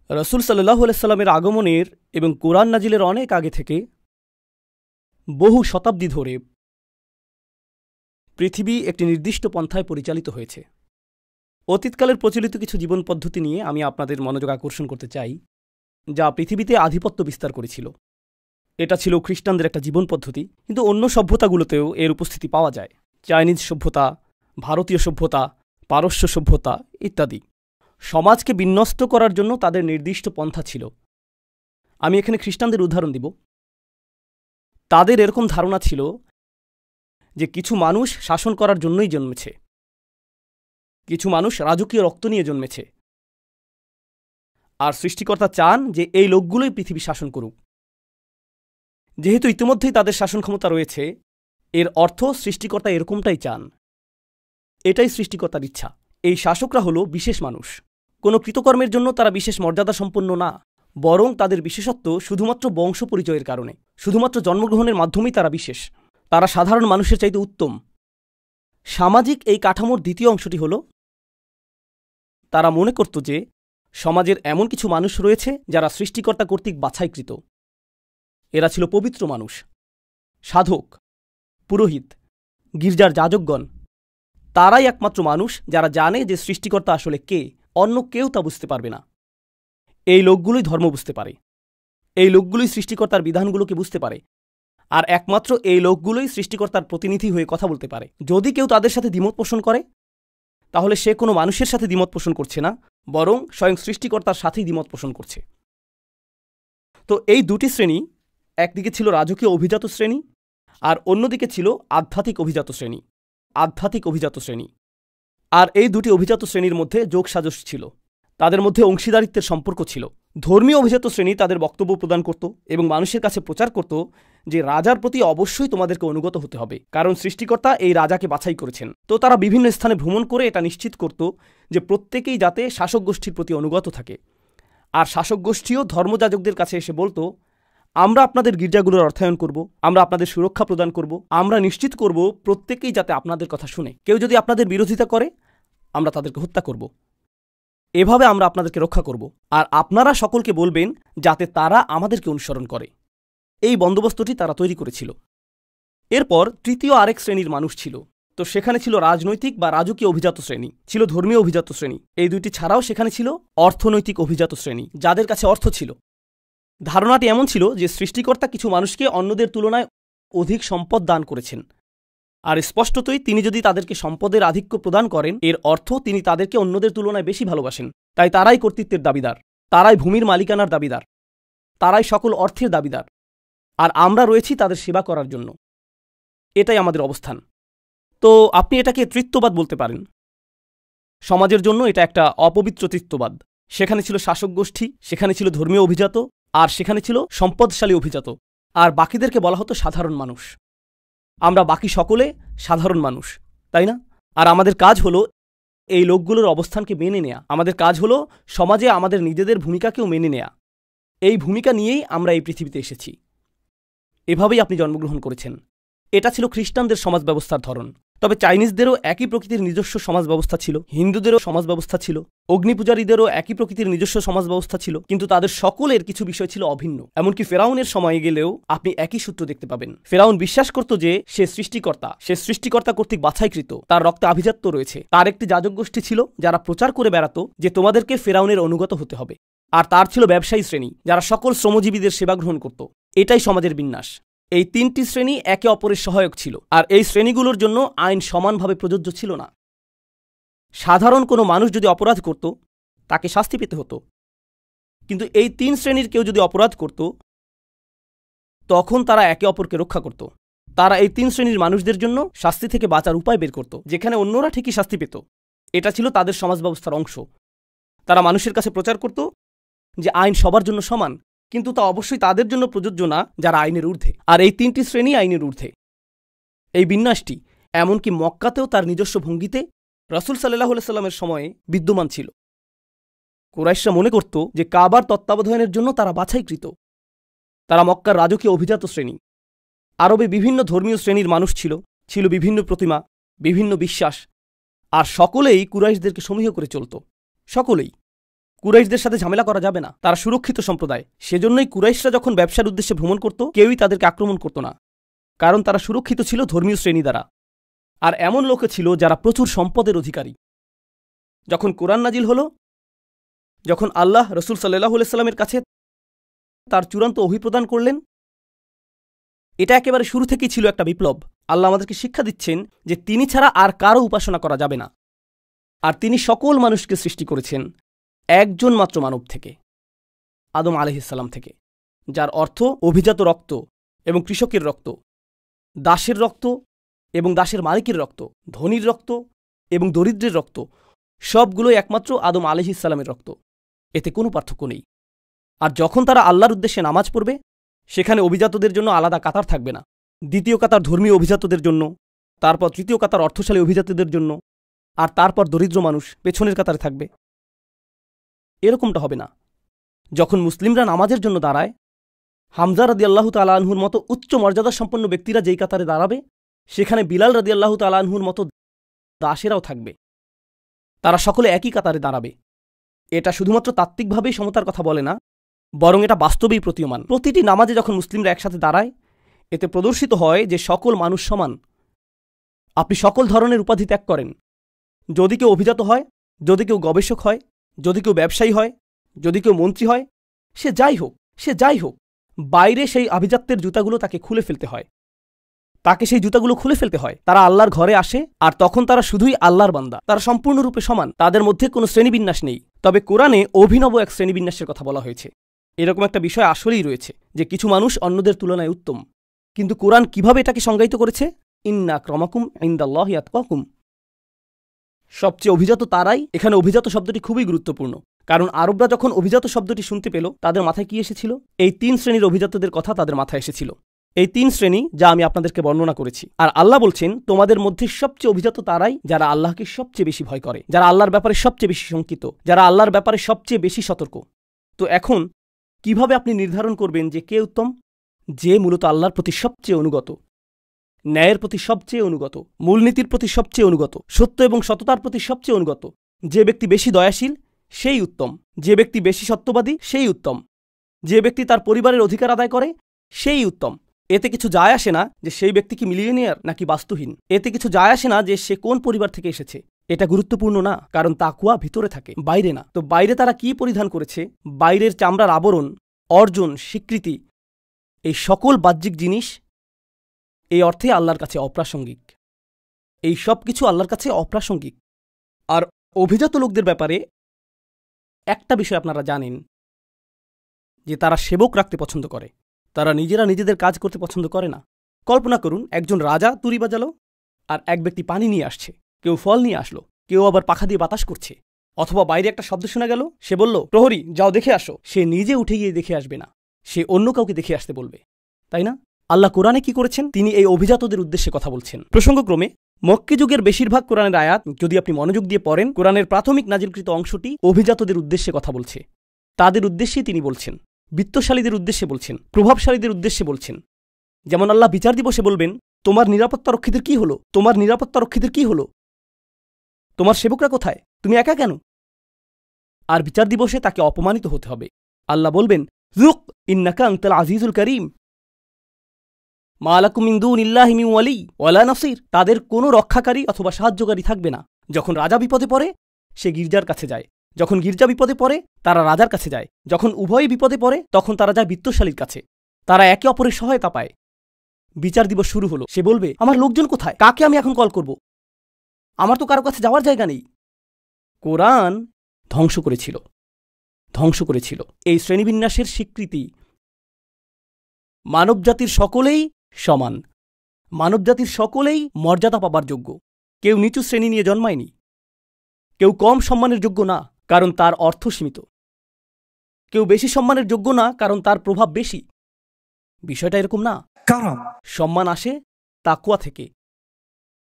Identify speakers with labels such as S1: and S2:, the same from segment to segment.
S1: রাসূল সাল্লাল্লাহু আলাইহি সাল্লামের আগমনের এবং কোরআন নাজিলের অনেক আগে থেকে বহু শতাব্দী ধরে পৃথিবী একটি নির্দিষ্ট পন্থায় পরিচালিত হয়েছে। অতীতকালের প্রচলিত কিছু জীবন পদ্ধতি নিয়ে আমি আপনাদের মনোযোগ আকর্ষণ করতে চাই, যা পৃথিবীতে আধিপত্য বিস্তার করেছিল। এটা ছিল খ্রিস্টানদের একটা জীবন পদ্ধতি, কিন্তু অন্য সভ্যতাগুলোতেও এর উপস্থিতি পাওয়া যায়। চাইনিজ সভ্যতা, ভারতীয় সভ্যতা, পারস্য সভ্যতা ইত্যাদি। সমাজকে বিন্যস্ত করার জন্য তাদের নির্দিষ্ট পন্থা ছিল। আমি এখানে খ্রিস্টানদের উদাহরণ দিব। তাদের এরকম ধারণা ছিল যে কিছু মানুষ শাসন করার জন্যই জন্মেছে, কিছু মানুষ রাজকীয় রক্ত নিয়ে জন্মেছে, আর সৃষ্টিকর্তা চান যে এই লোকগুলোই পৃথিবী শাসন করুক। যেহেতু ইতিমধ্যেই তাদের শাসন ক্ষমতা রয়েছে, এর অর্থ সৃষ্টিকর্তা এরকমটাই চান। এটাই সৃষ্টিকর্তার ইচ্ছা। এই শাসকরা হলো বিশেষ মানুষ। কোনো কৃতকর্মের জন্য তারা বিশেষ মর্যাদা সম্পন্ন না, বরং তাদের বিশেষত্ব শুধুমাত্র বংশ পরিচয়ের কারণে। শুধুমাত্র জন্মগ্রহণের মাধ্যমেই তারা বিশেষ। তারা সাধারণ মানুষের চাইতে উত্তম। সামাজিক এই কাঠামোর দ্বিতীয় অংশটি হল, তারা মনে করত যে সমাজের এমন কিছু মানুষ রয়েছে যারা সৃষ্টিকর্তা কর্তৃক বাছাইকৃত। এরা ছিল পবিত্র মানুষ, সাধক, পুরোহিত, গির্জার যাজকগণ। তারাই একমাত্র মানুষ যারা জানে যে সৃষ্টিকর্তা আসলে কে। অন্য কেউ তা বুঝতে পারবে না। এই লোকগুলোই ধর্ম বুঝতে পারে, এই লোকগুলোই সৃষ্টিকর্তার বিধানগুলোকে বুঝতে পারে, আর একমাত্র এই লোকগুলোই সৃষ্টিকর্তার প্রতিনিধি হয়ে কথা বলতে পারে। যদি কেউ তাদের সাথে দ্বিমত পোষণ করে, তাহলে সে কোনো মানুষের সাথে দ্বিমত পোষণ করছে না, বরং স্বয়ং সৃষ্টিকর্তার সাথেই দ্বিমত পোষণ করছে। তো এই দুটি শ্রেণী, একদিকে ছিল রাজকীয় অভিজাত শ্রেণী, আর অন্যদিকে ছিল আধ্যাত্মিক অভিজাত শ্রেণী। আধ্যাত্মিক অভিজাত শ্রেণী। আর এই দুটি অভিজাত শ্রেণীর মধ্যে যোগসাজশ ছিল, তাদের মধ্যে অংশীদারিত্বের সম্পর্ক ছিল। ধর্মীয় অভিজাত শ্রেণী তাদের বক্তব্য প্রদান করত এবং মানুষের কাছে প্রচার করত যে রাজার প্রতি অবশ্যই তোমাদেরকে অনুগত হতে হবে, কারণ সৃষ্টিকর্তা এই রাজাকে বাছাই করেছেন। তো তারা বিভিন্ন স্থানে ভ্রমণ করে এটা নিশ্চিত করত যে প্রত্যেকেই যাতে শাসক গোষ্ঠীর প্রতি অনুগত থাকে। আর শাসক গোষ্ঠীও ধর্মযাজকদের কাছে এসে বলতো, আমরা আপনাদের গির্জাগুলোর অর্থায়ন করব, আমরা আপনাদের সুরক্ষা প্রদান করব, আমরা নিশ্চিত করব প্রত্যেকেই যাতে আপনাদের কথা শুনে। কেউ যদি আপনাদের বিরোধিতা করে, আমরা তাদেরকে হত্যা করব। এভাবে আমরা আপনাদেরকে রক্ষা করব, আর আপনারা সকলকে বলবেন যাতে তারা আমাদেরকে অনুসরণ করে। এই বন্দোবস্তটি তারা তৈরি করেছিল। এরপর তৃতীয় আরেক শ্রেণীর মানুষ ছিল। তো সেখানে ছিল রাজনৈতিক বা রাজকীয় অভিজাত শ্রেণী, ছিল ধর্মীয় অভিজাত শ্রেণী। এই দুইটি ছাড়াও সেখানে ছিল অর্থনৈতিক অভিজাত শ্রেণী, যাদের কাছে অর্থ ছিল। ধারণাটি এমন ছিল যে সৃষ্টিকর্তা কিছু মানুষকে অন্যদের তুলনায় অধিক সম্পদ দান করেছেন, আর স্পষ্টতই তিনি যদি তাদেরকে সম্পদের আধিক্য প্রদান করেন, এর অর্থ তিনি তাদেরকে অন্যদের তুলনায় বেশি ভালোবাসেন। তাই তারাই কর্তৃত্বের দাবিদার, তারাই ভূমির মালিকানার দাবিদার, তারাই সকল অর্থের দাবিদার, আর আমরা রয়েছি তাদের সেবা করার জন্য। এটাই আমাদের অবস্থান। তো আপনি এটাকে তৃত্ববাদ বলতে পারেন। সমাজের জন্য এটা একটা অপবিত্র তৃত্ববাদ। সেখানে ছিল শাসক গোষ্ঠী, সেখানে ছিল ধর্মীয় অভিজাত, আর সেখানে ছিল সম্পদশালী অভিজাত, আর বাকিদেরকে বলা হতো সাধারণ মানুষ। আমরা বাকি সকলে সাধারণ মানুষ, তাই না? আর আমাদের কাজ হলো এই লোকগুলোর অবস্থানকে মেনে নেয়া। আমাদের কাজ হলো সমাজে আমাদের নিজেদের ভূমিকাকেও মেনে নেয়া। এই ভূমিকা নিয়েই আমরা এই পৃথিবীতে এসেছি। এভাবেই আপনি জন্মগ্রহণ করেছেন। এটা ছিল খ্রিস্টানদের সমাজ ব্যবস্থার ধরন। তবে চাইনিজদেরও একই প্রকৃতির নিজস্ব সমাজ ব্যবস্থা ছিল, হিন্দুদেরও সমাজ ব্যবস্থা ছিল, অগ্নিপূজারীদেরও একই প্রকৃতির নিজস্ব সমাজ ব্যবস্থা ছিল, কিন্তু তাদের সকলের কিছু বিষয় ছিল অভিন্ন। এমনকি ফেরাউনের সময়ে গেলেও আপনি একই সূত্র দেখতে পাবেন। ফেরাউন বিশ্বাস করত যে সে সৃষ্টিকর্তা কর্তৃক বাছাইকৃত, তার রক্তে আভিজাত্য রয়েছে। তার একটি যাজক গোষ্ঠী ছিল যারা প্রচার করে বেড়াতো যে তোমাদেরকে ফেরাউনের অনুগত হতে হবে। আর তার ছিল ব্যবসায়ী শ্রেণী, যারা সকল শ্রমজীবীদের সেবা গ্রহণ করত। এটাই সমাজের বিন্যাস। এই তিনটি শ্রেণী একে অপরের সহায়ক ছিল, আর এই শ্রেণীগুলোর জন্য আইন সমানভাবে প্রযোজ্য ছিল না। সাধারণ কোনো মানুষ যদি অপরাধ করত, তাকে শাস্তি পেতে হতো, কিন্তু এই তিন শ্রেণীর কেউ যদি অপরাধ করত, তখন তারা একে অপরকে রক্ষা করত। তারা এই তিন শ্রেণীর মানুষদের জন্য শাস্তি থেকে বাঁচার উপায় বের করত, যেখানে অন্যরা ঠিকই শাস্তি পেত। এটা ছিল তাদের সমাজ ব্যবস্থার অংশ। তারা মানুষের কাছে প্রচার করত যে আইন সবার জন্য সমান, কিন্তু তা অবশ্যই তাদের জন্য প্রযোজ্য না যারা আইনের ঊর্ধ্বে। আর এই তিনটি শ্রেণী আইনের ঊর্ধ্বে। এই বিন্যাসটি এমনকি মক্কাতেও তার নিজস্ব ভঙ্গিতে রাসূল সাল্লাল্লাহু আলাইহি সাল্লামের সময়ে বিদ্যমান ছিল। কুরাইশরা মনে করত যে কাবার তত্ত্বাবধানের জন্য তারা বাছাইকৃত। তারা মক্কার রাজকীয় অভিজাত শ্রেণী। আরবে বিভিন্ন ধর্মীয় শ্রেণীর মানুষ ছিল, ছিল বিভিন্ন প্রতিমা, বিভিন্ন বিশ্বাস, আর সকলেই কুরাইশদেরকে সমীহ করে চলত। সকলেই। কুরাইশদের সাথে ঝামেলা করা যাবে না, তারা সুরক্ষিত সম্প্রদায়। সেজন্যই কুরাইশরা যখন ব্যবসার উদ্দেশ্যে ভ্রমণ করত, কেউই তাদেরকে আক্রমণ করত না, কারণ তারা সুরক্ষিত ছিল ধর্মীয় শ্রেণী দ্বারা। আর এমন লোকে ছিল যারা প্রচুর সম্পদের অধিকারী। যখন কোরআন নাজিল হল, যখন আল্লাহ রসুল সাল্লাল্লাহু আলাইহি সাল্লামের কাছে তার চূড়ান্ত অভিপ্রদান করলেন, এটা একেবারে শুরু থেকেই ছিল একটা বিপ্লব। আল্লাহ আমাদেরকে শিক্ষা দিচ্ছেন যে তিনি ছাড়া আর কারও উপাসনা করা যাবে না, আর তিনি সকল মানুষকে সৃষ্টি করেছেন একজন মাত্র মানব থেকে, আদম আলাইহিস সালাম থেকে, যার অর্থ অভিজাত রক্ত এবং কৃষকের রক্ত, দাসের রক্ত এবং দাসের মালিকের রক্ত, ধনীর রক্ত এবং দরিদ্রের রক্ত, সবগুলোই একমাত্র আদম আলাইহিস সালামের রক্ত। এতে কোনো পার্থক্য নেই। আর যখন তারা আল্লাহর উদ্দেশ্যে নামাজ পড়বে, সেখানে অভিজাতদের জন্য আলাদা কাতার থাকবে না। দ্বিতীয় কাতার ধর্মীয় অভিজাতদের জন্য, তারপর তৃতীয় কাতার অর্থশালী অভিজাতদের জন্য, আর তারপর দরিদ্র মানুষ পেছনের কাতারে থাকবে। এরকমটা হবে না। যখন মুসলিমরা নামাজের জন্য দাঁড়ায়, হামজা রাদিয়াল্লাহু তাআলা আনহুর মতো উচ্চ মর্যাদা সম্পন্ন ব্যক্তিরা যেই কাতারে দাঁড়াবে, সেখানে বিলাল রাদিয়াল্লাহু তাআলা আনহুর মতো দাসেরাও থাকবে। তারা সকলে একই কাতারে দাঁড়াবে। এটা শুধুমাত্র তাত্ত্বিকভাবেই সমতার কথা বলে না, বরং এটা বাস্তবেই প্রতীয়মান। প্রতিটি নামাজে যখন মুসলিমরা একসাথে দাঁড়ায়, এতে প্রদর্শিত হয় যে সকল মানুষ সমান। আপনি সকল ধরনের উপাধি ত্যাগ করেন। যদি কেউ অভিজাত হয়, যদি কেউ গবেষক হয়, যদি কেউ ব্যবসায়ী হয়, যদি কেউ মন্ত্রী হয়, সে যাই হোক, বাইরে সেই আভিজাত্যের জুতাগুলো তাকে খুলে ফেলতে হয়। তাকে সেই জুতাগুলো খুলে ফেলতে হয়। তারা আল্লাহর ঘরে আসে, আর তখন তারা শুধুই আল্লাহর বান্দা। তারা সম্পূর্ণরূপে সমান, তাদের মধ্যে কোনো শ্রেণীবিন্যাস নেই। তবে কোরআনে অভিনব এক শ্রেণীবিন্যাসের কথা বলা হয়েছে। এরকম একটা বিষয় আসলেই রয়েছে যে কিছু মানুষ অন্যদের তুলনায় উত্তম। কিন্তু কোরআন কিভাবে এটাকে সংজ্ঞায়িত করেছে? ইন্না আক্রামাকুম ইনদাল্লাহি আতকাকুম। সবচেয়ে অভিজাত তারাই। এখানে অভিজাত শব্দটি খুবই গুরুত্বপূর্ণ, কারণ আরবরা যখন অভিজাত শব্দটি শুনতে পেল, তাদের মাথায় কি এসেছিল? এই 3 শ্রেণীর অভিজাতদের কথা তাদের মাথায় এসেছিল। এই 3 শ্রেণী যা আমি আপনাদেরকে বর্ণনা করেছি। আর আল্লাহ বলছেন, তোমাদের মধ্যে সবচেয়ে অভিজাত তারাই যারা আল্লাহকে সবচেয়ে বেশি ভয় করে, যারা আল্লাহর ব্যাপারে সবচেয়ে বেশি শঙ্কিত, যারা আল্লাহর ব্যাপারে সবচেয়ে বেশি সতর্ক। তো এখন কিভাবে আপনি নির্ধারণ করবেন যে কে উত্তম? যে মূলত আল্লাহর প্রতি সবচেয়ে অনুগত, ন্যায়ের প্রতি সবচেয়ে অনুগত, মূলনীতির প্রতি সবচেয়ে অনুগত, সত্য এবং সততার প্রতি সবচেয়ে অনুগত। যে ব্যক্তি বেশি দয়াশীল, সেই উত্তম। যে ব্যক্তি বেশি সত্যবাদী, সেই উত্তম। যে ব্যক্তি তার পরিবারের অধিকার আদায় করে, সেই উত্তম। এতে কিছু যায় আসে না যে সেই ব্যক্তি কি মিলিয়নিয়ার নাকি বাস্তুহীন। এতে কিছু যায় আসে না যে সে কোন পরিবার থেকে এসেছে। এটা গুরুত্বপূর্ণ না, কারণ তাকওয়া ভিতরে থাকে, বাইরে না। তো বাইরে তারা কি পরিধান করেছে? বাইরের চামড়ার আবরণ, অর্জন, স্বীকৃতি, এই সকল বাহ্যিক জিনিস এই অর্থে আল্লাহর কাছে অপ্রাসঙ্গিক। এই সব কিছু আল্লাহর কাছে অপ্রাসঙ্গিক। আর অভিজাত লোকদের ব্যাপারে একটা বিষয় আপনারা জানেন, যে তারা সেবক রাখতে পছন্দ করে। তারা নিজেরা নিজেদের কাজ করতে পছন্দ করে না। কল্পনা করুন, একজন রাজা তুরি বাজালো, আর এক ব্যক্তি পানি নিয়ে আসছে, কেউ ফল নিয়ে আসলো, কেউ আবার পাখা দিয়ে বাতাস করছে। অথবা বাইরে একটা শব্দ শোনা গেল, সে বলল, প্রহরী যাও দেখে আসো। সে নিজে উঠে গিয়ে দেখে আসবে না, সে অন্য কাউকে দেখে আসতে বলবে, তাই না? আল্লাহ কোরআনে কি করেছেন? তিনি এই অভিজাতদের উদ্দেশ্যে কথা বলছেন। প্রসঙ্গক্রমে মক্কি যুগের বেশিরভাগ কোরআনের আয়াত যদি আপনি মনোযোগ দিয়ে পড়েন, কোরআনের প্রাথমিক নাজিলকৃত অংশটি অভিজাতদের উদ্দেশ্যে কথা বলছে। তাদের উদ্দেশ্যেই তিনি বলছেন, বিত্তশালীদের উদ্দেশ্যে বলছেন, প্রভাবশালীদের উদ্দেশ্যে বলছেন। যেমন আল্লাহ বিচার দিবসে বলবেন, তোমার নিরাপত্তারক্ষীদের কি হলো? তোমার নিরাপত্তারক্ষীদের কি হলো? তোমার সেবকরা কোথায়? তুমি একা কেন? আর বিচার দিবসে তাকে অপমানিত হতে হবে। আল্লাহ বলবেন, যুক ইন্নাকা আনতাল আজিজুল করিম, মা লাকুম মিন দুনিল্লাহি মিন ওয়ালি ওয়ালা নাসির। তাদের কোনো রক্ষাকারী অথবা সাহায্যকারী থাকবে না। যখন রাজা বিপদে পড়ে, সে গির্জার কাছে যায়। যখন গির্জা বিপদে পড়ে, তারা রাজার কাছে যায়। যখন উভয়ই বিপদে পড়ে, তখন তারা যায় বিত্তশালীর কাছে। তারা একে অপরের সহায়তা পায়। বিচার দিবস শুরু হলো, সে বলবে, আমার লোকজন কোথায়? কাকে আমি এখন কল করব? আমার তো কারো কাছে যাওয়ার জায়গা নেই। কোরআন ধ্বংস করেছিল এই শ্রেণীবিন্যাসের স্বীকৃতি। মানবজাতির সকলেই সমান, মানবজাতির সকলেই মর্যাদা পাবার যোগ্য। কেউ নিচু শ্রেণী নিয়ে জন্মায়নি, কেউ কম সম্মানের যোগ্য না কারণ তার অর্থ সীমিত, কেউ বেশি সম্মানের যোগ্য না কারণ তার প্রভাব বেশি। বিষয়টা এরকম না। সম্মান আসে তাকওয়া থেকে।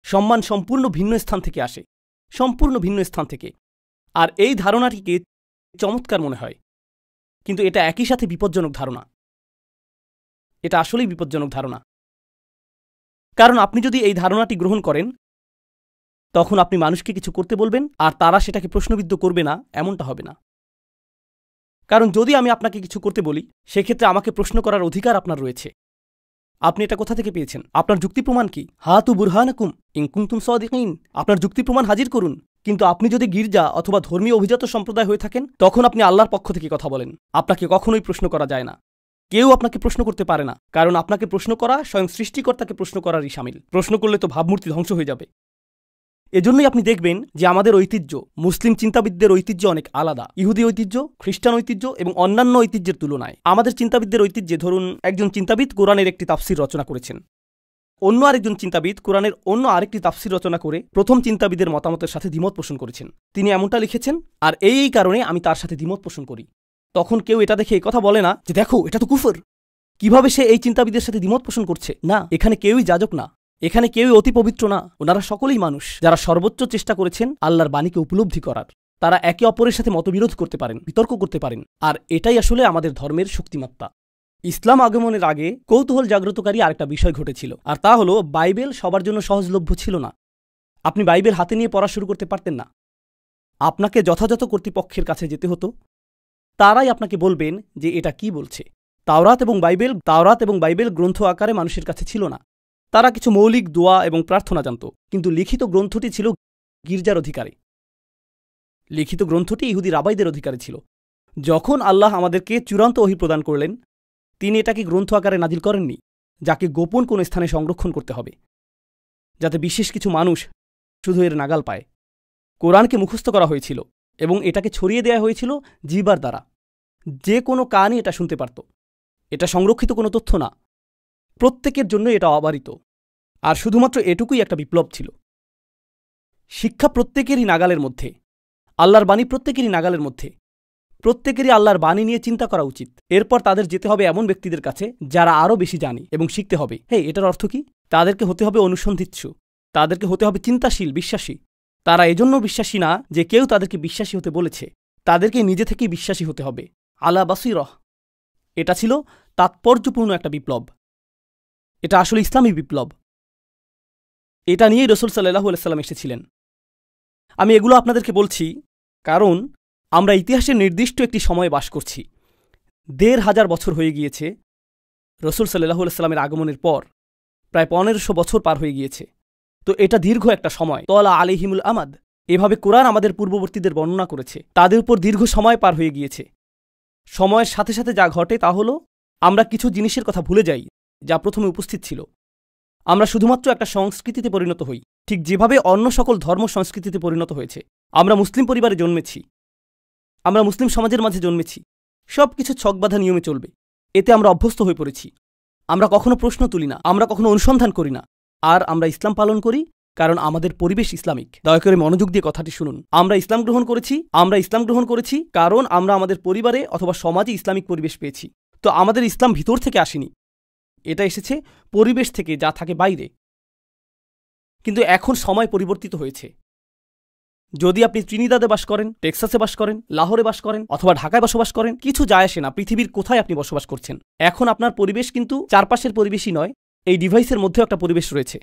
S1: সম্মান সম্পূর্ণ ভিন্ন স্থান থেকে আসে, সম্পূর্ণ ভিন্ন স্থান থেকে। আর এই ধারণাটিকে চমৎকার মনে হয়, কিন্তু এটা একই সাথে বিপজ্জনক ধারণা। এটা আসলেই বিপজ্জনক ধারণা। কারণ আপনি যদি এই ধারণাটি গ্রহণ করেন, তখন আপনি মানুষকে কিছু করতে বলবেন আর তারা সেটাকে প্রশ্নবিদ্ধ করবে না, এমনটা হবে না। কারণ যদি আমি আপনাকে কিছু করতে বলি, সেক্ষেত্রে আমাকে প্রশ্ন করার অধিকার আপনার রয়েছে। আপনি এটা কোথা থেকে পেয়েছেন? আপনার যুক্তি প্রমাণ কি? হাতু বুরহানাকুম ইন কুনতুম সাদিকিন। আপনার যুক্তি প্রমাণ হাজির করুন। কিন্তু আপনি যদি গির্জা অথবা ধর্মীয় অভিজাত সম্প্রদায় হয়ে থাকেন, তখন আপনি আল্লাহর পক্ষ থেকে কথা বলেন। আপনাকে কখনোই প্রশ্ন করা যায় না। কেউ আপনাকে প্রশ্ন করতে পারে না, কারণ আপনাকে প্রশ্ন করা স্বয়ং সৃষ্টিকর্তাকে প্রশ্ন করারই শামিল। প্রশ্ন করলে তো ভাবমূর্তি ধ্বংস হয়ে যাবে। এজন্যই আপনি দেখবেন যে আমাদের ঐতিহ্য, মুসলিম চিন্তাবিদদের ঐতিহ্য অনেক আলাদা। ইহুদি ঐতিহ্য, খ্রিস্টান ঐতিহ্য এবং অন্যান্য ঐতিহ্যের তুলনায় আমাদের চিন্তাবিদদের ঐতিহ্যে, ধরুন একজন চিন্তাবিদ কোরআনের একটি তাফসির রচনা করেছেন, অন্য আরেকজন চিন্তাবিদ কোরআনের অন্য আরেকটি তাফসির রচনা করে প্রথম চিন্তাবিদের মতামতের সাথে দ্বিমত পোষণ করেছেন। তিনি এমনটা লিখেছেন, আর এই কারণে আমি তার সাথে দ্বিমত পোষণ করি। তখন কেউ এটা দেখে কথা বলে না যে দেখো এটা তো কুফর, কিভাবে সে এই চিন্তাবিদের সাথে দ্বিমত পোষণ করছে। না, এখানে কেউই যাজক না, এখানে কেউই অতি পবিত্র না। ওনারা সকলেই মানুষ যারা সর্বোচ্চ চেষ্টা করেছেন আল্লাহর বাণীকে উপলব্ধি করার। তারা একে অপরের সাথে মতবিরোধ করতে পারেন, বিতর্ক করতে পারেন, আর এটাই আসলে আমাদের ধর্মের শক্তিমাত্রা। ইসলাম আগমনের আগে কৌতূহল জাগ্রতকারী আরেকটা বিষয় ঘটেছিল, আর তা হলো বাইবেল সবার জন্য সহজলভ্য ছিল না। আপনি বাইবেল হাতে নিয়ে পড়া শুরু করতে পারতেন না। আপনাকে যথাযথ কর্তৃপক্ষের কাছে যেতে হতো, তারাই আপনাকে বলবেন যে এটা কি বলছে। তাওরাত এবং বাইবেল গ্রন্থ আকারে মানুষের কাছে ছিল না। তারা কিছু মৌলিক দোয়া এবং প্রার্থনা জানত, কিন্তু লিখিত গ্রন্থটি ছিল গির্জার অধিকারে। লিখিত গ্রন্থটি ইহুদি রাবাইদের অধিকারে ছিল। যখন আল্লাহ আমাদেরকে চূড়ান্ত ওহী প্রদান করলেন, তিনি এটাকে গ্রন্থ আকারে নাজিল করেননি, যাকে গোপন কোনো স্থানে সংরক্ষণ করতে হবে, যাতে বিশেষ কিছু মানুষ শুধু এর নাগাল পায়। কোরআনকে মুখস্থ করা হয়েছিল এবং এটাকে ছড়িয়ে দেওয়া হয়েছিল জিহ্বার দ্বারা। যে কোনো কানই এটা শুনতে পারত। এটা সংরক্ষিত কোনো তথ্য না, প্রত্যেকের জন্য এটা অবারিত। আর শুধুমাত্র এটুকুই একটা বিপ্লব ছিল। শিক্ষা প্রত্যেকেরই নাগালের মধ্যে, আল্লাহর বাণী প্রত্যেকেরই নাগালের মধ্যে। প্রত্যেকেরই আল্লাহর বাণী নিয়ে চিন্তা করা উচিত। এরপর তাদের যেতে হবে এমন ব্যক্তিদের কাছে যারা আরও বেশি জানে এবং শিখতে হবে। এটার অর্থ কি? তাদেরকে হতে হবে অনুসন্ধিৎসু, তাদেরকে হতে হবে চিন্তাশীল, বিশ্বাসী। তারা এজন্য বিশ্বাসী না যে কেউ তাদেরকে বিশ্বাসী হতে বলেছে, তাদেরকে নিজে থেকেই বিশ্বাসী হতে হবে। আলা বাসিরহ। এটা ছিল তাৎপর্যপূর্ণ একটা বিপ্লব। এটা আসলে ইসলামী বিপ্লব। এটা নিয়েই রাসূল সাল্লাল্লাহু আলাইহি ওয়াসাল্লাম এসেছিলেন। আমি এগুলো আপনাদেরকে বলছি কারণ আমরা ইতিহাসের নির্দিষ্ট একটি সময়ে বাস করছি। ১৫০০ বছর হয়ে গিয়েছে রাসূল সাল্লাল্লাহু আলাইহি ওয়াসাল্লামের আগমনের পর। প্রায় ১৫০০ বছর পার হয়ে গিয়েছে। তো এটা দীর্ঘ একটা সময়। তলা আলাইহিমুল আমাদ, এভাবে কোরআন আমাদের পূর্ববর্তীদের বর্ণনা করেছে। তাদের উপর দীর্ঘ সময় পার হয়ে গিয়েছে। সময়ের সাথে সাথে যা ঘটে তা হলো আমরা কিছু জিনিসের কথা ভুলে যাই যা প্রথমে উপস্থিত ছিল। আমরা শুধুমাত্র একটা সংস্কৃতিতে পরিণত হই, ঠিক যেভাবে অন্য সকল ধর্ম সংস্কৃতিতে পরিণত হয়েছে। আমরা মুসলিম পরিবারে জন্মেছি, আমরা মুসলিম সমাজের মাঝে জন্মেছি। সব কিছু ছকবাঁধা নিয়মে চলবে, এতে আমরা অভ্যস্ত হয়ে পড়েছি। আমরা কখনো প্রশ্ন তুলি না, আমরা কখনো অনুসন্ধান করি না। আর আমরা ইসলাম পালন করি কারণ আমাদের পরিবেশ ইসলামিক। দয়া করে মনোযোগ দিয়ে কথাটি শুনুন। আমরা ইসলাম গ্রহণ করেছি কারণ আমরা আমাদের পরিবারে অথবা সমাজে ইসলামিক পরিবেশ পেয়েছি। তো আমাদের ইসলাম ভিতর থেকে আসেনি, এটা এসেছে পরিবেশ থেকে, যা থাকে বাইরে। কিন্তু এখন সময় পরিবর্তিত হয়েছে। যদি আপনি ত্রিনিদাদে বাস করেন, টেক্সাসে বাস করেন, লাহোরে বাস করেন অথবা ঢাকায় বসবাস করেন, কিছু যায় আসে না পৃথিবীর কোথায় আপনি বসবাস করছেন। এখন আপনার পরিবেশ কিন্তু চারপাশের পরিবেশই নয়, এই ডিভাইসের মধ্যেও একটা পরিবেশ রয়েছে,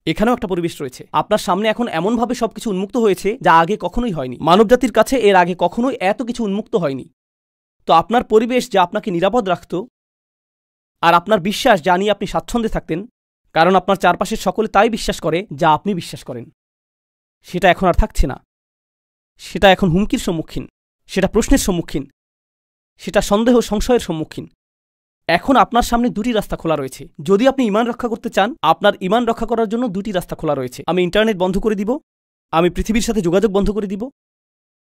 S1: এখানেও একটা পরিবেশ রয়েছে। আপনার সামনে এখন এমনভাবে সবকিছু উন্মুক্ত হয়েছে যা আগে কখনোই হয়নি। মানবজাতির কাছে এর আগে কখনোই এত কিছু উন্মুক্ত হয়নি। তো আপনার পরিবেশ যা আপনাকে নিরাপদ রাখত, আর আপনার বিশ্বাস যা নিয়ে আপনি স্বাচ্ছন্দ্যে থাকতেন, কারণ আপনার চারপাশের সকলে তাই বিশ্বাস করে যা আপনি বিশ্বাস করেন, সেটা এখন আর থাকছে না। সেটা এখন হুমকির সম্মুখীন, সেটা প্রশ্নের সম্মুখীন, সেটা সন্দেহ সংশয়ের সম্মুখীন। এখন আপনার সামনে দুটি রাস্তা খোলা রয়েছে। যদি আপনি ঈমান রক্ষা করতে চান, আপনার ঈমান রক্ষা করার জন্য দুটি রাস্তা খোলা রয়েছে। আমি ইন্টারনেট বন্ধ করে দিব, আমি পৃথিবীর সাথে যোগাযোগ বন্ধ করে দিব,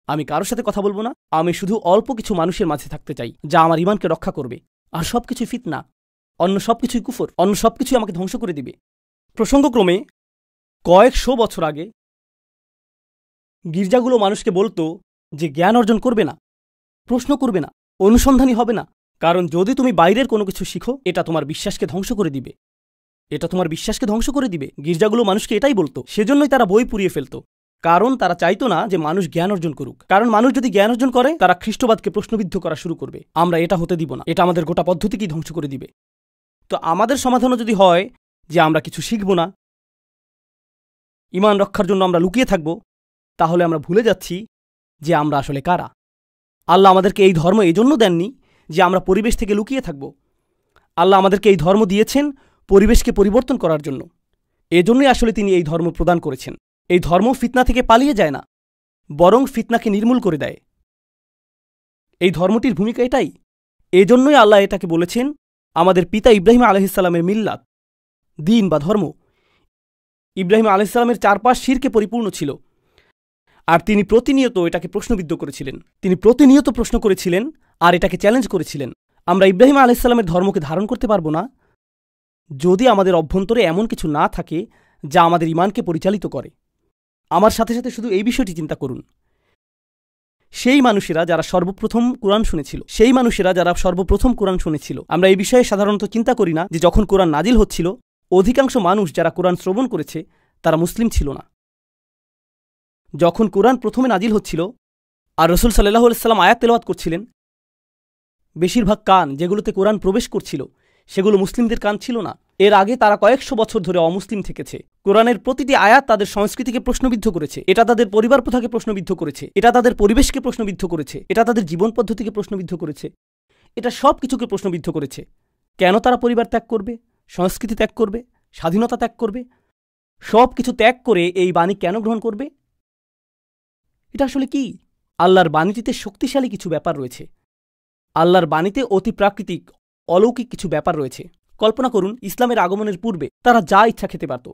S1: আমি কারোর সাথে কথা বলবো না। আমি শুধু অল্প কিছু মানুষের মাঝে থাকতে চাই যা আমার ঈমানকে রক্ষা করবে। আর সবকিছুই ফিতনা, অন্য সবকিছুই কুফর, অন্য সবকিছুই আমাকে ধ্বংস করে দিবে। প্রসঙ্গক্রমে কয়েকশো বছর আগে গির্জাগুলো মানুষকে বলতো যে জ্ঞান অর্জন করবে না, প্রশ্ন করবে না, অনুসন্ধানী হবে না, কারণ যদি তুমি বাইরের কোনো কিছু শিখো এটা তোমার বিশ্বাসকে ধ্বংস করে দিবে, এটা তোমার বিশ্বাসকে ধ্বংস করে দিবে। গির্জাগুলো মানুষকে এটাই বলতো। সেজন্যই তারা বই পুড়িয়ে ফেলত, কারণ তারা চাইতো না যে মানুষ জ্ঞান অর্জন করুক। কারণ মানুষ যদি জ্ঞান অর্জন করে, তারা খ্রিস্টবাদকে প্রশ্নবিদ্ধ করা শুরু করবে। আমরা এটা হতে দিব না, এটা আমাদের গোটা পদ্ধতিকেই ধ্বংস করে দিবে। তো আমাদের সমাধানও যদি হয় যে আমরা কিছু শিখব না, ঈমান রক্ষার জন্য আমরা লুকিয়ে থাকব, তাহলে আমরা ভুলে যাচ্ছি যে আমরা আসলে কারা। আল্লাহ আমাদেরকে এই ধর্ম এজন্য দেননি যে আমরা পরিবেশ থেকে লুকিয়ে থাকব। আল্লাহ আমাদেরকে এই ধর্ম দিয়েছেন পরিবেশকে পরিবর্তন করার জন্য। এজন্যই আসলে তিনি এই ধর্ম প্রদান করেছেন। এই ধর্ম ফিতনা থেকে পালিয়ে যায় না, বরং ফিতনাকে নির্মূল করে দেয়। এই ধর্মটির ভূমিকা এটাই। এজন্যই আল্লাহ এটাকে বলেছেন আমাদের পিতা ইব্রাহিম আলাইহিসসালামের মিল্লাত, দিন বা ধর্ম। ইব্রাহিম আলাইহিসসালামের চারপাশ শিরকে পরিপূর্ণ ছিল, আর তিনি প্রতিনিয়ত এটাকে প্রশ্নবিদ্ধ করেছিলেন। তিনি প্রতিনিয়ত প্রশ্ন করেছিলেন আর এটাকে চ্যালেঞ্জ করেছিলেন। আমরা ইব্রাহিম আলাইহিসসালামের ধর্মকে ধারণ করতে পারব না যদি আমাদের অভ্যন্তরে এমন কিছু না থাকে যা আমাদের ঈমানকে পরিচালিত করে। আমার সাথে সাথে শুধু এই বিষয়টি চিন্তা করুন, সেই মানুষেরা যারা সর্বপ্রথম কোরআন শুনেছিল, আমরা এই বিষয়ে সাধারণত চিন্তা করি না যে যখন কোরআন নাজিল হচ্ছিল অধিকাংশ মানুষ যারা কোরআন শ্রবণ করেছে তারা মুসলিম ছিল না। যখন কোরআন প্রথমে নাজিল হচ্ছিল আর রাসূল সাল্লাল্লাহু আলাইহি ওয়াসাল্লাম আয়াত তেলাওয়াত করছিলেন, বেশিরভাগ কান যেগুলোতে কোরআন প্রবেশ করছিল সেগুলো মুসলিমদের কান ছিল না। এর আগে তারা কয়েকশো বছর ধরে অমুসলিম থেকেছে। কোরআনের প্রতিটি আয়াত তাদের সংস্কৃতিকে প্রশ্নবিদ্ধ করেছে, এটা তাদের পরিবার প্রথাকে প্রশ্নবিদ্ধ করেছে, এটা তাদের পরিবেশকে প্রশ্নবিদ্ধ করেছে, এটা তাদের জীবন পদ্ধতিকে প্রশ্নবিদ্ধ করেছে, এটা সব কিছুকে প্রশ্নবিদ্ধ করেছে। কেন তারা পরিবার ত্যাগ করবে, সংস্কৃতি ত্যাগ করবে, স্বাধীনতা ত্যাগ করবে, সব কিছু ত্যাগ করে এই বাণী কেন গ্রহণ করবে? এটা আসলে কি? আল্লাহর বাণীটিতে শক্তিশালী কিছু ব্যাপার রয়েছে। আল্লাহর বাণীতে অতি প্রাকৃতিক অলৌকিক কিছু ব্যাপার রয়েছে। কল্পনা করুন, ইসলামের আগমনের পূর্বে তারা যা ইচ্ছা খেতে পারত,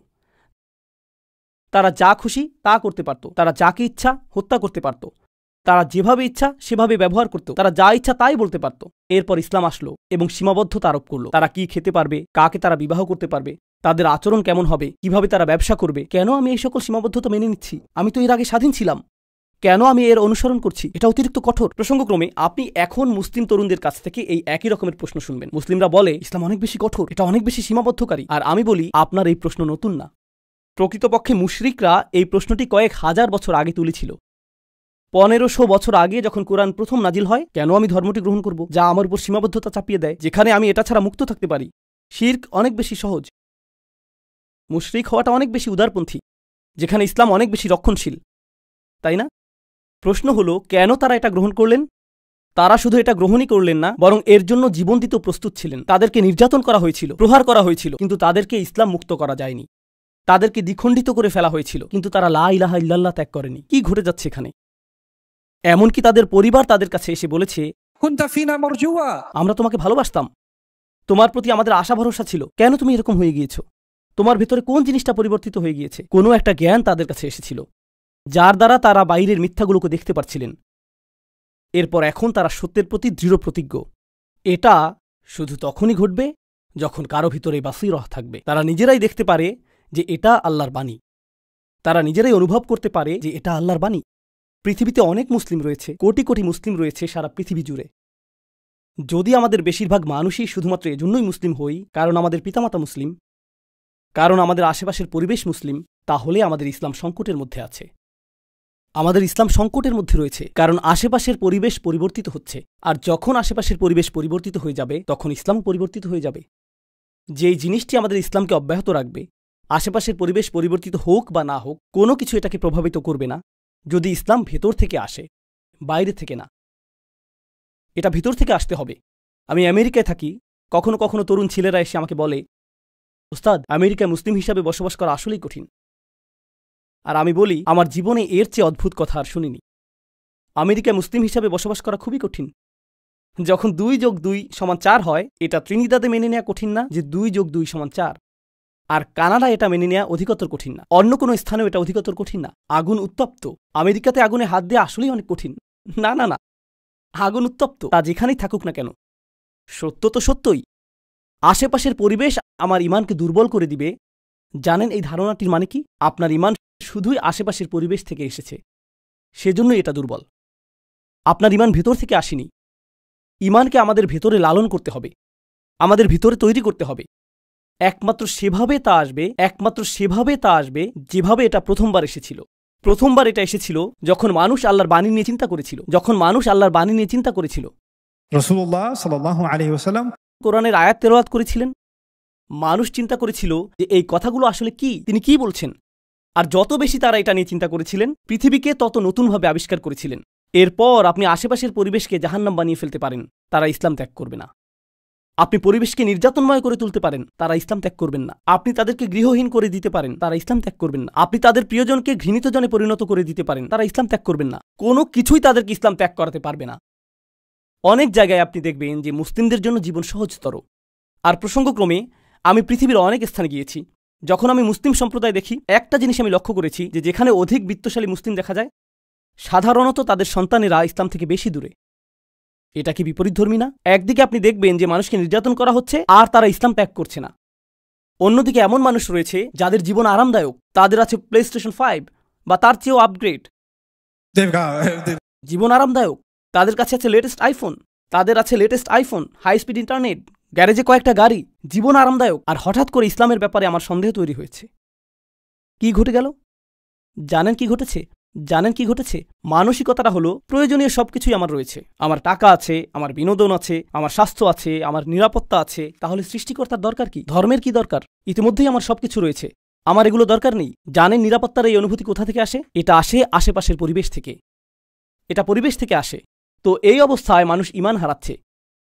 S1: তারা যা খুশি তা করতে পারত, তারা যাকে ইচ্ছা হত্যা করতে পারত, তারা যেভাবে ইচ্ছা সেভাবে ব্যবহার করত, তারা যা ইচ্ছা তাই বলতে পারত। এরপর ইসলাম আসলো এবং সীমাবদ্ধতা আরোপ করল। তারা কি খেতে পারবে, কাকে তারা বিবাহ করতে পারবে, তাদের আচরণ কেমন হবে, কিভাবে তারা ব্যবসা করবে। কেন আমি এই সকল সীমাবদ্ধতা মেনে নিচ্ছি? আমি তো এর আগে স্বাধীন ছিলাম, কেন আমি এর অনুসরণ করছি? এটা অতিরিক্ত কঠোর। প্রসঙ্গক্রমে আপনি এখন মুসলিম তরুণদের কাছ থেকে এই একই রকমের প্রশ্ন শুনবেন। মুসলিমরা বলে ইসলাম অনেক বেশি কঠোর, এটা অনেক বেশি সীমাবদ্ধকারী। আর আমি বলি আপনার এই প্রশ্ন নতুন না। প্রকৃতপক্ষে মুশরিকরা এই প্রশ্নটি কয়েক হাজার বছর আগে তুলেছিল। 1500 বছর আগে যখন কোরআন প্রথম নাজিল হয়, কেন আমি ধর্মটি গ্রহণ করব যা আমার উপর সীমাবদ্ধতা চাপিয়ে দেয়, যেখানে আমি এটা ছাড়া মুক্ত থাকতে পারি? শিরক অনেক বেশি সহজ, মুশরিক হওয়াটা অনেক বেশি উদারপন্থী, যেখানে ইসলাম অনেক বেশি রক্ষণশীল, তাই না? প্রশ্ন হলো কেন তারা এটা গ্রহণ করলেন? তারা শুধু এটা গ্রহণই করলেন না, বরং এর জন্য জীবন দিতেও প্রস্তুত ছিলেন। তাদেরকে নির্যাতন করা হয়েছিল, প্রহার করা হয়েছিল, কিন্তু তাদেরকে ইসলাম মুক্ত করা যায়নি। তাদেরকে দ্বিখণ্ডিত করে ফেলা হয়েছিল, কিন্তু তারা লা ইলাহা ইল্লাল্লাহ ত্যাগ করেনি। কি ঘটে যাচ্ছে এখানে? এমনকি তাদের পরিবার তাদের কাছে এসে বলেছে, আমরা তোমাকে ভালোবাসতাম, তোমার প্রতি আমাদের আশা ভরসা ছিল, কেন তুমি এরকম হয়ে গিয়েছ? তোমার ভেতরে কোন জিনিসটা পরিবর্তিত হয়ে গিয়েছে? কোনো একটা জ্ঞান তাদের কাছে এসেছিল যার দ্বারা তারা বাইরের মিথ্যাগুলোকে দেখতে পারছিলেন। এরপর এখন তারা সত্যের প্রতি দৃঢ় প্রতিজ্ঞ। এটা শুধু তখনই ঘটবে যখন কারো ভিতরে বাসীরহ থাকবে। তারা নিজেরাই দেখতে পারে যে এটা আল্লাহর বাণী, তারা নিজেরাই অনুভব করতে পারে যে এটা আল্লাহর বাণী। পৃথিবীতে অনেক মুসলিম রয়েছে, কোটি কোটি মুসলিম রয়েছে সারা পৃথিবী জুড়ে। যদি আমাদের বেশিরভাগ মানুষই শুধুমাত্র এজন্যই মুসলিম হই কারণ আমাদের পিতামাতা মুসলিম, কারণ আমাদের আশেপাশের পরিবেশ মুসলিম, তাহলে আমাদের ইসলাম সংকটের মধ্যে আছে। আমাদের ইসলাম সংকটের মধ্যে রয়েছে কারণ আশেপাশের পরিবেশ পরিবর্তিত হচ্ছে, আর যখন আশেপাশের পরিবেশ পরিবর্তিত হয়ে যাবে তখন ইসলামও পরিবর্তিত হয়ে যাবে। যেই জিনিসটি আমাদের ইসলামকে অব্যাহত রাখবে, আশেপাশের পরিবেশ পরিবর্তিত হোক বা না হোক, কোনো কিছু এটাকে প্রভাবিত করবে না যদি ইসলাম ভেতর থেকে আসে, বাইরে থেকে না। এটা ভেতর থেকে আসতে হবে। আমি আমেরিকায় থাকি, কখনো কখনো তরুণ ছেলেরা এসে আমাকে বলে, ওস্তাদ, আমেরিকায় মুসলিম হিসাবে বসবাস করা আসলেই কঠিন। আর আমি বলি, আমার জীবনে এর চেয়ে অদ্ভুত কথা আর শুনিনি। আমেরিকায় মুসলিম হিসাবে বসবাস করা খুবই কঠিন। যখন 2 + 2 = 4 হয়, এটা ত্রিনিদাদে মেনে নেওয়া কঠিন না যে 2 + 2 = 4। আর কানাডা এটা মেনে নেওয়া অধিকতর কঠিন না, অন্য কোনো স্থানেও এটা অধিকতর কঠিন না। আগুন উত্তপ্ত, আমেরিকাতে আগুনে হাত দেওয়া আসলেই অনেক কঠিন। না না না, আগুন উত্তপ্ত, তা যেখানেই থাকুক না কেন। সত্য তো সত্যই। আশেপাশের পরিবেশ আমার ঈমানকে দুর্বল করে দিবে। জানেন এই ধারণাটির মানে কি? আপনার ঈমান শুধুই আশেপাশের পরিবেশ থেকে এসেছে, সেজন্যই এটা দুর্বল। আপনার ঈমান ভেতর থেকে আসেনি। ঈমানকে আমাদের ভেতরে লালন করতে হবে, আমাদের ভিতরে তৈরি করতে হবে। একমাত্র সেভাবে তা আসবে যেভাবে এটা প্রথমবার এসেছিল। প্রথমবার এটা এসেছিল যখন মানুষ আল্লাহর বাণী নিয়ে চিন্তা করেছিল।
S2: রাসূলুল্লাহ সাল্লাল্লাহু আলাইহি ওয়াসাল্লাম
S1: কোরআনের আয়াত তেলাওয়াত করেছিলেন। মানুষ চিন্তা করেছিল যে এই কথাগুলো আসলে কি, তিনি কি বলছেন। আর যত বেশি তারা এটা নিয়ে চিন্তা করেছিলেন, পৃথিবীকে তত নতুনভাবে আবিষ্কার করেছিলেন। এরপর আপনি আশেপাশের পরিবেশকে জাহান্নাম বানিয়ে ফেলতে পারেন, তারা ইসলাম ত্যাগ করবে না। আপনি পরিবেশকে নির্যাতনময় করে তুলতে পারেন, তারা ইসলাম ত্যাগ করবেন না। আপনি তাদেরকে গৃহহীন করে দিতে পারেন, তারা ইসলাম ত্যাগ করবেন না। আপনি তাদের প্রিয়জনকে ঘৃণিত জনে পরিণত করে দিতে পারেন, তারা ইসলাম ত্যাগ করবেন না। কোনো কিছুই তাদেরকে ইসলাম ত্যাগ করাতে পারবে না। অনেক জায়গায় আপনি দেখবেন যে মুসলিমদের জন্য জীবন সহজতর। আর প্রসঙ্গক্রমে আমি পৃথিবীর অনেক স্থানে গিয়েছি। যখন আমি মুসলিম সম্প্রদায় দেখি, একটা জিনিস আমি লক্ষ্য করেছি যে যেখানে অধিক বিত্তশালী মুসলিম দেখা যায়, সাধারণত তাদের সন্তানেরা ইসলাম থেকে বেশি দূরে। এটা কি বিপরীতধর্মী না? একদিকে আপনি দেখবেন যে মানুষকে নির্যাতন করা হচ্ছে আর তারা ইসলাম ত্যাগ করছে না। অন্যদিকে এমন মানুষ রয়েছে যাদের জীবন আরামদায়ক, তাদের আছে প্লেস্টেশন 5 বা তার চেয়েও আপগ্রেড। জীবন আরামদায়ক, তাদের কাছে আছে latest iPhone, high speed internet, গ্যারেজে কয়েকটা গাড়ি, জীবন আরামদায়ক। আর হঠাৎ করে ইসলামের ব্যাপারে আমার সন্দেহ তৈরি হয়েছে। কি ঘটে গেল? জানেন কি ঘটেছে? মানসিকতাটা হলো প্রয়োজনীয় সবকিছুই আমার রয়েছে। আমার টাকা আছে, আমার বিনোদন আছে, আমার স্বাস্থ্য আছে, আমার নিরাপত্তা আছে। তাহলে সৃষ্টিকর্তার দরকার কি? ধর্মের কি দরকার? ইতিমধ্যেই আমার সবকিছু রয়েছে, আমার এগুলো দরকার নেই। জানেন নিরাপত্তার এই অনুভূতি কোথা থেকে আসে? এটা আসে আশেপাশের পরিবেশ থেকে। এটা পরিবেশ থেকে আসে। তো এই অবস্থায় মানুষ ঈমান হারাচ্ছে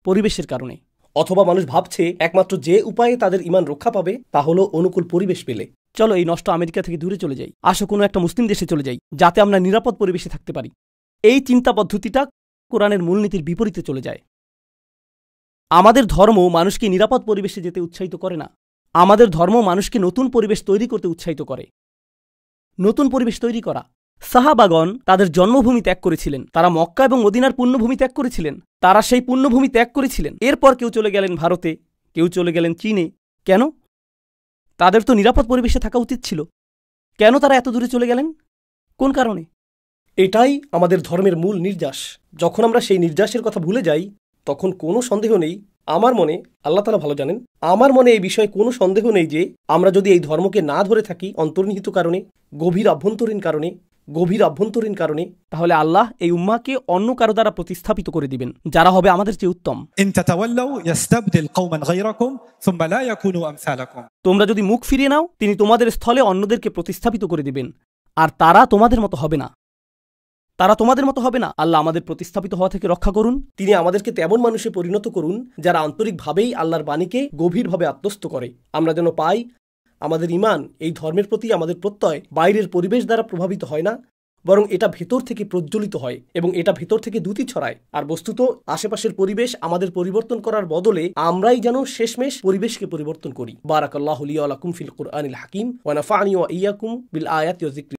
S1: পরিবেশের কারণে। অথবা মানুষ ভাবছে একমাত্র যে উপায়ে তাদের ঈমান রক্ষা পাবে তা হলো অনুকূল পরিবেশ পেলে। চলো এই নষ্ট আমেরিকা থেকে দূরে চলে যাই, আসো কোনো একটা মুসলিম দেশে চলে যাই, যাতে আমরা নিরাপদ পরিবেশে থাকতে পারি। এই চিন্তা পদ্ধতিটা কোরআনের মূলনীতির বিপরীতে চলে যায়। আমাদের ধর্ম মানুষকে নিরাপদ পরিবেশে যেতে উৎসাহিত করে না। আমাদের ধর্ম মানুষকে নতুন পরিবেশ তৈরি করতে উৎসাহিত করে। নতুন পরিবেশ তৈরি করা। সাহাবাগণ তাদের জন্মভূমি ত্যাগ করেছিলেন, তারা মক্কা এবং মদিনার পুণ্যভূমি ত্যাগ করেছিলেন, তারা সেই পুণ্যভূমি ত্যাগ করেছিলেন। এরপর কেউ চলে গেলেন ভারতে, কেউ চলে গেলেন চীনে। কেন? তাদের তো নিরাপদ পরিবেশে থাকা উচিত ছিল। কেন তারা এত দূরে চলে গেলেন? কোন কারণে? এটাই আমাদের ধর্মের মূল নির্যাস। যখন আমরা সেই নির্যাসের কথা ভুলে যাই, তখন কোনো সন্দেহ নেই, আমার মনে, আল্লাহ তাআলা ভালো জানেন, আমার মনে এই বিষয়ে কোনো সন্দেহ নেই যে আমরা যদি এই ধর্মকে না ধরে থাকি অন্তর্নিহিত কারণে, গভীর আভ্যন্তরীণ কারণে, তাহলে আল্লাহ এই উম্মাহকে অন্য কারো দ্বারা প্রতিস্থাপিত করে দিবেন, যারা হবে আমাদের চেয়ে উত্তম। তোমরা যদি মুখ ফিরিয়ে নাও, তিনি তোমাদের স্থলে অন্যদেরকে প্রতিস্থাপিত করে দিবেন, আর তারা তোমাদের মতো হবে না। আল্লাহ আমাদের প্রতিস্থাপিত হওয়া থেকে রক্ষা করুন। তিনি আমাদেরকে তেমন মানুষে পরিণত করুন যারা আন্তরিকভাবেই আল্লাহর বাণীকে গভীরভাবে আত্মস্থ করে। আমরা যেন পাই আমাদের ঈমান, এই ধর্মের প্রতি আমাদের প্রত্যয় বাইরের পরিবেশ দ্বারা প্রভাবিত হয় না, বরং এটা ভেতর থেকে প্রজ্বলিত হয় এবং এটা ভেতর থেকে দ্যুতি ছড়ায়। আর বস্তুত আশেপাশের পরিবেশ আমাদের পরিবর্তন করার বদলে আমরাই যেন শেষমেশ পরিবেশকে পরিবর্তন করি। বারাকাল্লাহু লি ওয়া লাকুম ফিল কুরআনিল হাকিম ওয়া নাফা'নি ওয়া ইয়্যাকুম বিল আয়াতি ওয়া যিকরি।